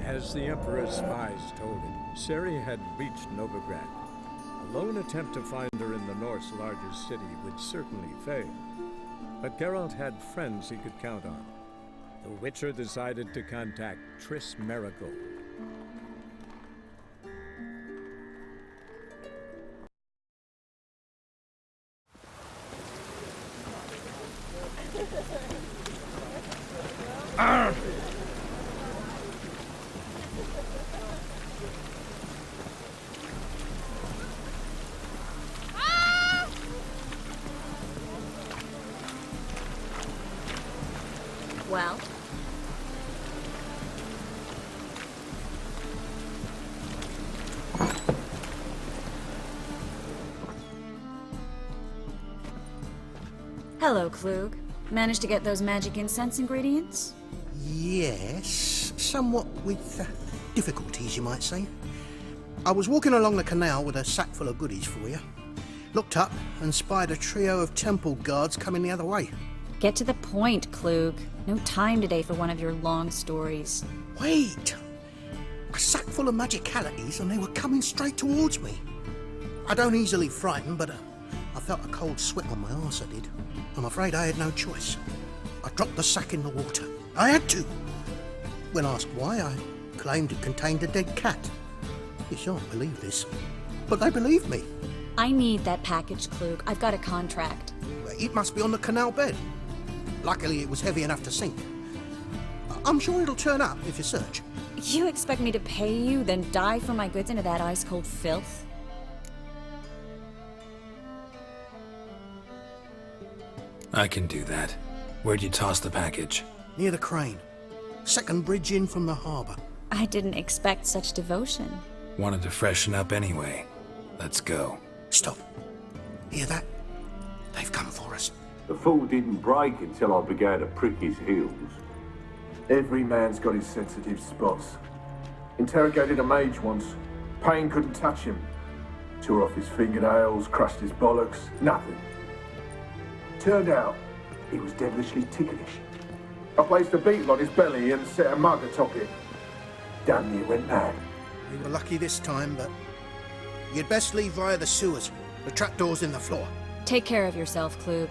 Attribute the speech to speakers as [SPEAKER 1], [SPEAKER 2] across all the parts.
[SPEAKER 1] As the Emperor's spies told him, Ciri had reached Novigrad. A lone attempt to find her in the North's largest city would certainly fail. But Geralt had friends he could count on. The Witcher decided to contact Triss Merigold.
[SPEAKER 2] Well? Hello, Klug. Managed to get those magic incense ingredients?
[SPEAKER 3] Yes, somewhat with difficulties, you might say. I was walking along the canal with a sack full of goodies for you. Looked up and spied a trio of temple guards coming the other way.
[SPEAKER 2] Get to the point, Klug. No time today for one of your long stories.
[SPEAKER 3] Wait! A sack full of magicalities and they were coming straight towards me. I don't easily frighten, but I felt a cold sweat on my arse, I did. I'm afraid I had no choice. I dropped the sack in the water. I had to. When asked why, I claimed it contained a dead cat. You shan't believe this, but they believed me.
[SPEAKER 2] I need that package, Klug. I've got a contract.
[SPEAKER 3] It must be on the canal bed. Luckily, it was heavy enough to sink. I'm sure it'll turn up if you search.
[SPEAKER 2] You expect me to pay you, then dive for my goods into that ice-cold filth?
[SPEAKER 4] I can do that. Where'd you toss the package?
[SPEAKER 3] Near the crane. Second bridge in from the harbour.
[SPEAKER 2] I didn't expect such devotion.
[SPEAKER 4] Wanted to freshen up anyway. Let's go.
[SPEAKER 3] Stop. Hear that? They've come for us.
[SPEAKER 5] The fall didn't break until I began to prick his heels. Every man's got his sensitive spots. Interrogated a mage once. Pain couldn't touch him. Tore off his fingernails, crushed his bollocks, nothing. Turned out, he was devilishly ticklish. I placed a beetle on his belly and set a mug atop it. Damn near went mad.
[SPEAKER 3] You were lucky this time, but you'd best leave via the sewers. The trapdoor's in the floor.
[SPEAKER 2] Take care of yourself, Klug.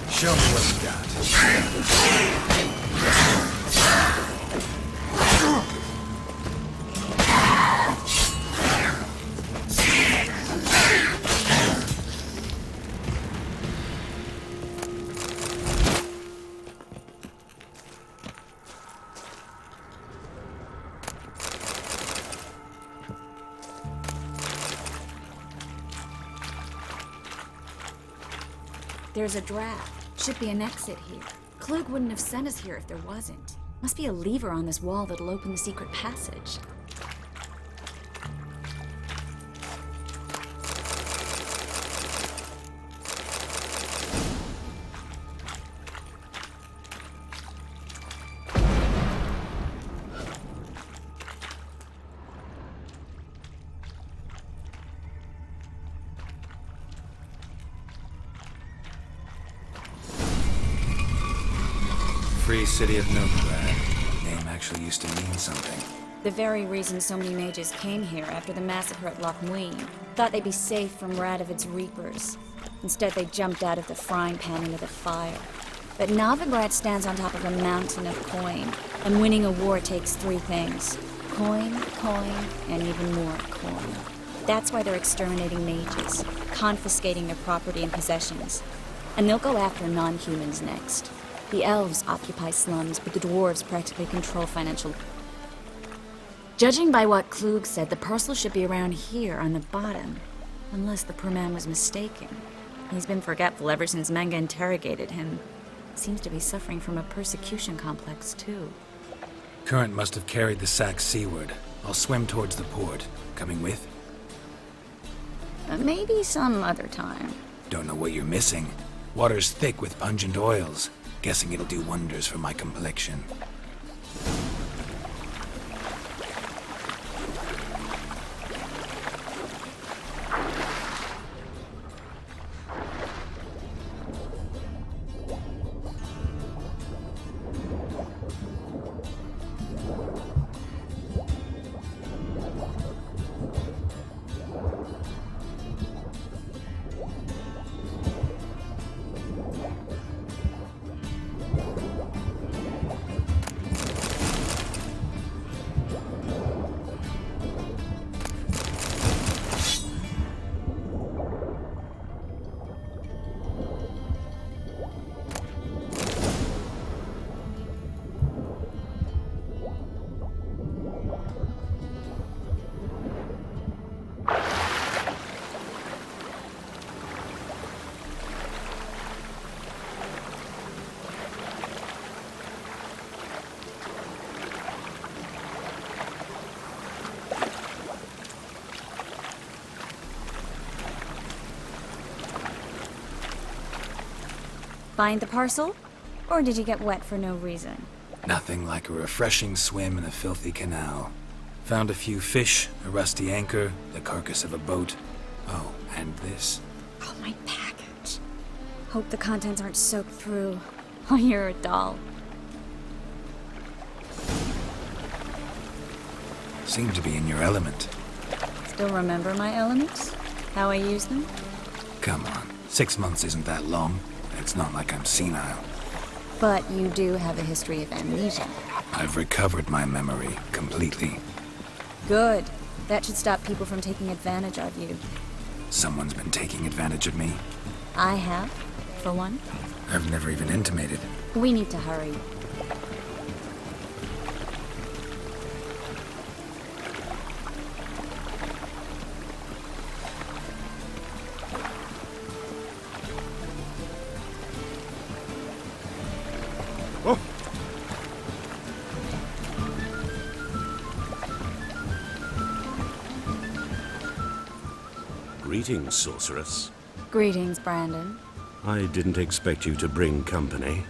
[SPEAKER 4] Show me what you got.
[SPEAKER 2] There's a draft. Should be an exit here. Klug wouldn't have sent us here if there wasn't. Must be a lever on this wall that'll open the secret passage.
[SPEAKER 4] Free City of Novigrad. Name actually used to mean something.
[SPEAKER 2] The very reason so many mages came here after the massacre at Loch Muin. Thought they'd be safe from Radovid's reapers. Instead, they jumped out of the frying pan into the fire. But Novigrad stands on top of a mountain of coin, and winning a war takes three things. Coin, and even more coin. That's why they're exterminating mages, confiscating their property and possessions. And they'll go after non-humans next. The elves occupy slums, but the dwarves practically control financial... Judging by what Klug said, the parcel should be around here on the bottom. Unless the poor man was mistaken. He's been forgetful ever since Manga interrogated him. Seems to be suffering from a persecution complex, too.
[SPEAKER 4] Current must have carried the sack seaward. I'll swim towards the port. Coming with?
[SPEAKER 2] Maybe some other time.
[SPEAKER 4] Don't know what you're missing. Water's thick with pungent oils. Guessing it'll do wonders for my complexion.
[SPEAKER 2] Find the parcel? Or did you get wet for no reason?
[SPEAKER 4] Nothing like a refreshing swim in a filthy canal. Found a few fish, a rusty anchor, the carcass of a boat. Oh, and this.
[SPEAKER 2] Oh, my package. Hope the contents aren't soaked through. Oh, you're a doll.
[SPEAKER 4] Seem to be in your element.
[SPEAKER 2] Still remember my elements? How I use them?
[SPEAKER 4] Come on, 6 months isn't that long. It's not like I'm senile.
[SPEAKER 2] But you do have a history of amnesia.
[SPEAKER 4] I've recovered my memory completely.
[SPEAKER 2] Good. That should stop people from taking advantage of you.
[SPEAKER 4] Someone's been taking advantage of me.
[SPEAKER 2] I have, for one.
[SPEAKER 4] I've never even intimated.
[SPEAKER 2] We need to hurry.
[SPEAKER 6] Greetings, sorceress.
[SPEAKER 2] Greetings, Brandon.
[SPEAKER 6] I didn't expect you to bring company.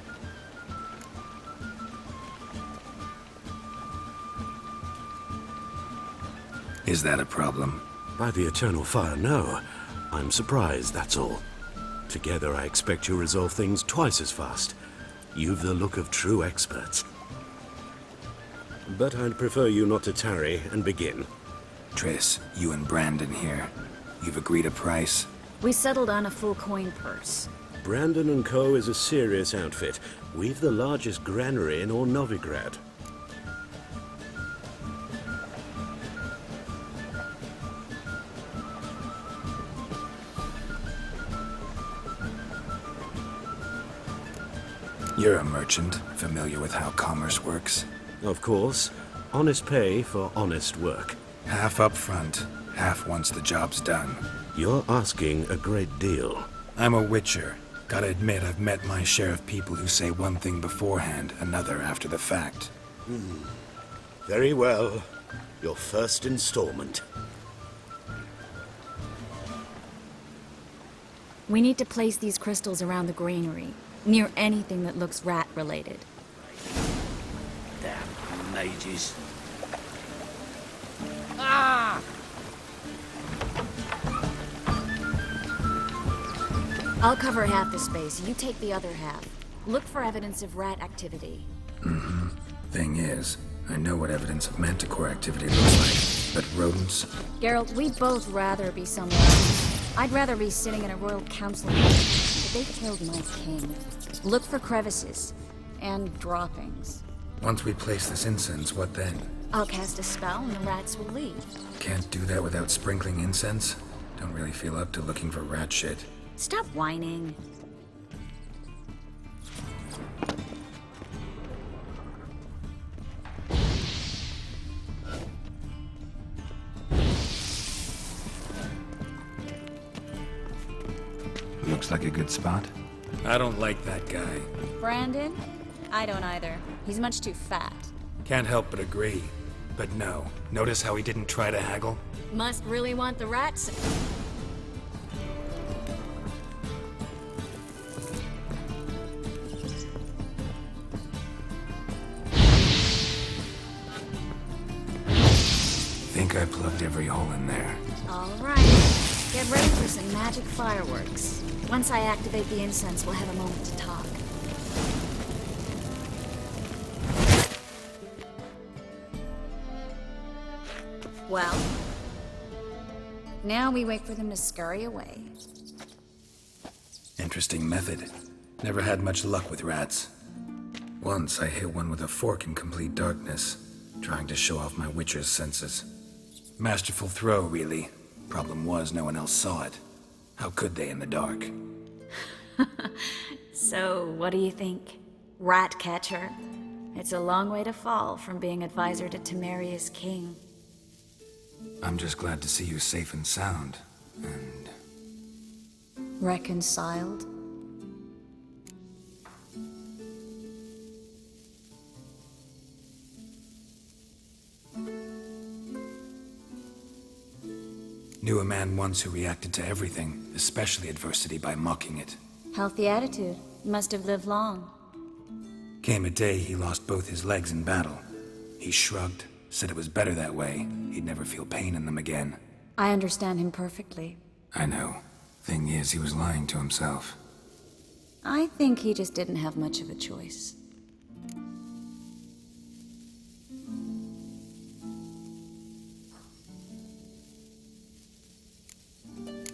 [SPEAKER 4] Is that a problem?
[SPEAKER 6] By the eternal fire, no. I'm surprised, that's all. Together, I expect you'll resolve things twice as fast. You've the look of true experts. But I'd prefer you not to tarry and begin.
[SPEAKER 4] Triss, you and Brandon here. You've agreed a price?
[SPEAKER 2] We settled on a full coin purse.
[SPEAKER 6] Brandon & Co. is a serious outfit. We've the largest granary in all Novigrad.
[SPEAKER 4] You're a merchant, familiar with how commerce works.
[SPEAKER 6] Of course. Honest pay for honest work.
[SPEAKER 4] Half up front, half once the job's done.
[SPEAKER 6] You're asking a great deal.
[SPEAKER 4] I'm a witcher. Gotta admit, I've met my share of people who say one thing beforehand, another after the fact.
[SPEAKER 6] Very well. Your first installment.
[SPEAKER 2] We need to place these crystals around the granary, near anything that looks rat-related.
[SPEAKER 7] Damn mages.
[SPEAKER 2] I'll cover half the space, you take the other half. Look for evidence of rat activity.
[SPEAKER 4] Thing is, I know what evidence of manticore activity looks like, but rodents?
[SPEAKER 2] Geralt, we'd both rather be somewhere else. I'd rather be sitting in a royal council meeting, but they killed my king. Look for crevices and droppings.
[SPEAKER 4] Once we place this incense, what then?
[SPEAKER 2] I'll cast a spell and the rats will leave.
[SPEAKER 4] Can't do that without sprinkling incense? Don't really feel up to looking for rat shit.
[SPEAKER 2] Stop whining.
[SPEAKER 4] Looks like a good spot. I don't like that guy.
[SPEAKER 2] Brandon? I don't either. He's much too fat.
[SPEAKER 4] Can't help but agree. But no. Notice how he didn't try to haggle?
[SPEAKER 2] Must really want the rats.
[SPEAKER 4] Think I plugged every hole in there.
[SPEAKER 2] All right. Get ready for some magic fireworks. Once I activate the incense, we'll have a moment to talk. Well, now we wait for them to scurry away.
[SPEAKER 4] Interesting method. Never had much luck with rats. Once I hit one with a fork in complete darkness, trying to show off my witcher's senses. Masterful throw, really. Problem was, no one else saw it. How could they in the dark?
[SPEAKER 2] So, what do you think? Rat catcher? It's a long way to fall from being advisor to Temeria's king.
[SPEAKER 4] I'm just glad to see you safe and sound. And
[SPEAKER 2] Reconciled?
[SPEAKER 4] knew a man once who reacted to everything, especially adversity, by mocking it.
[SPEAKER 2] Healthy attitude. Must have lived long.
[SPEAKER 4] Came a day he lost both his legs in battle. He shrugged, said it was better that way. He'd never feel pain in them again.
[SPEAKER 2] I understand him perfectly.
[SPEAKER 4] I know. Thing is, he was lying to himself.
[SPEAKER 2] I think he just didn't have much of a choice.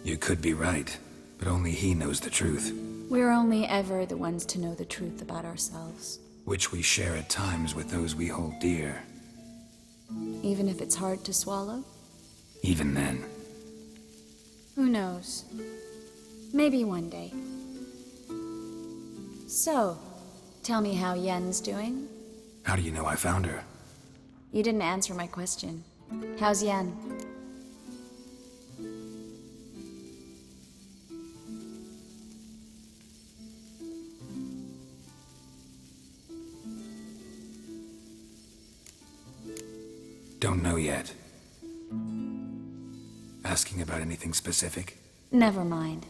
[SPEAKER 4] You could be right, but only he knows the truth.
[SPEAKER 2] We're only ever the ones to know the truth about ourselves.
[SPEAKER 4] Which we share at times with those we hold dear.
[SPEAKER 2] Even if it's hard to swallow?
[SPEAKER 4] Even then.
[SPEAKER 2] Who knows? Maybe one day. So, tell me how Yen's doing?
[SPEAKER 4] How do you know I found her?
[SPEAKER 2] You didn't answer my question. How's Yen?
[SPEAKER 4] Don't know yet. Asking about anything specific?
[SPEAKER 2] Never mind.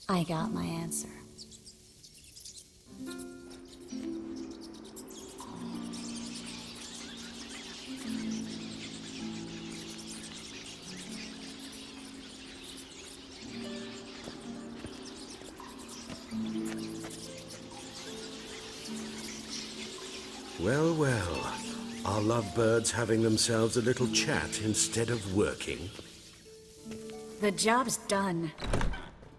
[SPEAKER 2] I got my answer.
[SPEAKER 6] Well, well. Are lovebirds having themselves a little chat instead of working?
[SPEAKER 2] The job's done.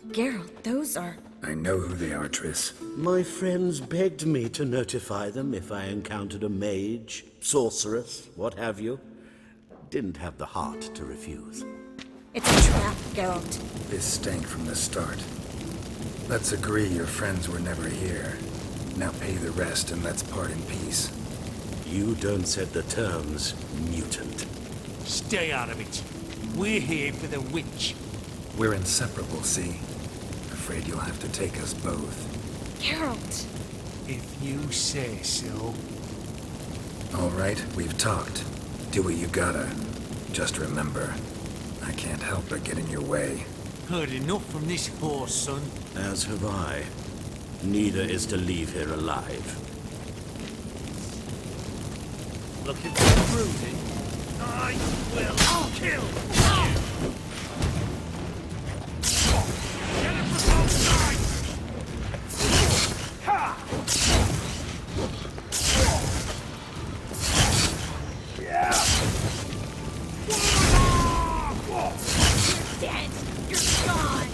[SPEAKER 2] Geralt, those are...
[SPEAKER 4] I know who they are, Triss.
[SPEAKER 6] My friends begged me to notify them if I encountered a mage, sorceress, what have you. Didn't have the heart to refuse.
[SPEAKER 2] It's a trap, Geralt.
[SPEAKER 4] This stank from the start. Let's agree your friends were never here. Now pay the rest and let's part in peace.
[SPEAKER 6] You don't set the terms, mutant.
[SPEAKER 7] Stay out of it. We're here for the witch.
[SPEAKER 4] We're inseparable, see? Afraid you'll have to take us both.
[SPEAKER 2] Geralt!
[SPEAKER 7] If you say so.
[SPEAKER 4] All right, we've talked. Do what you gotta. Just remember, I can't help but get in your way.
[SPEAKER 7] Heard enough from this horse, son.
[SPEAKER 6] As have I. Neither is to leave here alive.
[SPEAKER 7] Looking for bruising? I will kill you! Get him from both sides! Ha! Yeah!
[SPEAKER 2] You're dead! You're gone!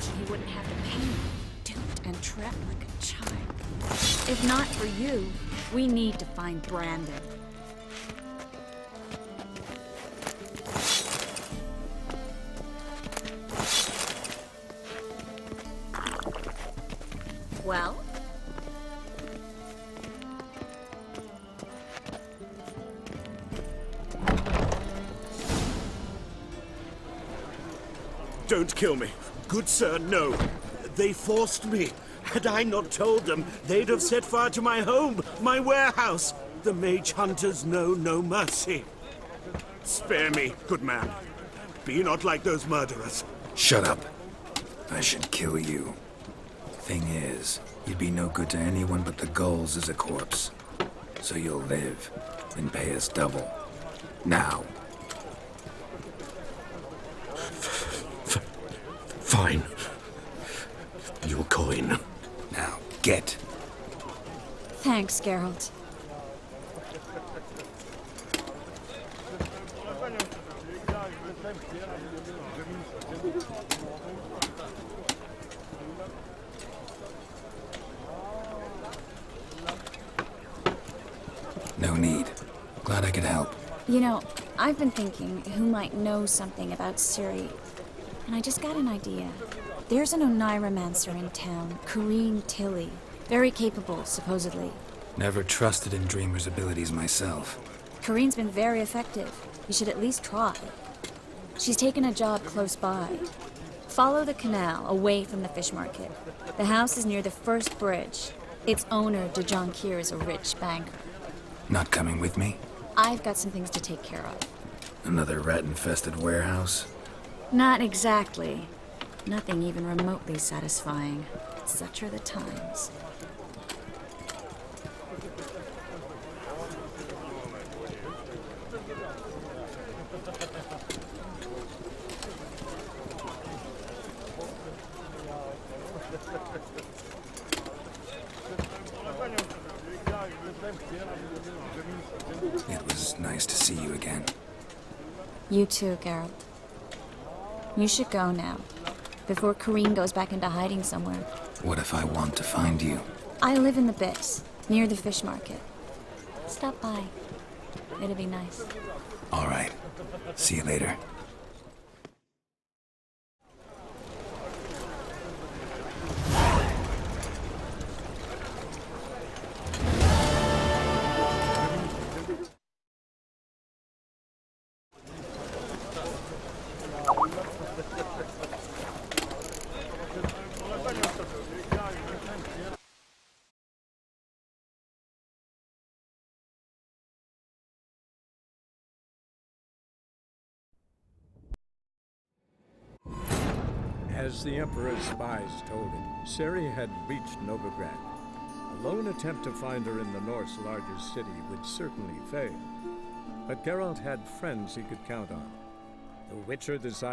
[SPEAKER 2] so he wouldn't have to pay me. Duped and trapped like a child. If not for you, we need to find Brandon. Well?
[SPEAKER 6] Don't kill me. Good sir, no. They forced me. Had I not told them, they'd have set fire to my home, my warehouse. The mage hunters know no mercy. Spare me, good man. Be not like those murderers.
[SPEAKER 4] Shut up. I should kill you. Thing is, you'd be no good to anyone but the gulls as a corpse. So you'll live and pay us double. Now.
[SPEAKER 6] Fine. Your coin.
[SPEAKER 4] Now, get.
[SPEAKER 2] Thanks, Geralt.
[SPEAKER 4] No need. Glad I could help.
[SPEAKER 2] You know, I've been thinking who might know something about Ciri, and I just got an idea. There's an Oneiromancer in town, Corrine Tilly. Very capable, supposedly.
[SPEAKER 4] Never trusted in Dreamer's abilities myself.
[SPEAKER 2] Corrine's been very effective. You should at least try. She's taken a job close by. Follow the canal, away from the fish market. The house is near the first bridge. Its owner, De Jonquier, is a rich banker.
[SPEAKER 4] Not coming with me?
[SPEAKER 2] I've got some things to take care of.
[SPEAKER 4] Another rat-infested warehouse?
[SPEAKER 2] Not exactly. Nothing even remotely satisfying. Such are the times.
[SPEAKER 4] It was nice to see you again.
[SPEAKER 2] You too, Geralt. You should go now, before Corrine goes back into hiding somewhere.
[SPEAKER 4] What if I want to find you?
[SPEAKER 2] I live in the Bix, near the fish market. Stop by. It'll be nice.
[SPEAKER 4] All right. See you later.
[SPEAKER 1] As the Emperor's spies told him, Ciri had reached Novigrad. A lone attempt to find her in the North's largest city would certainly fail. But Geralt had friends he could count on. The Witcher decided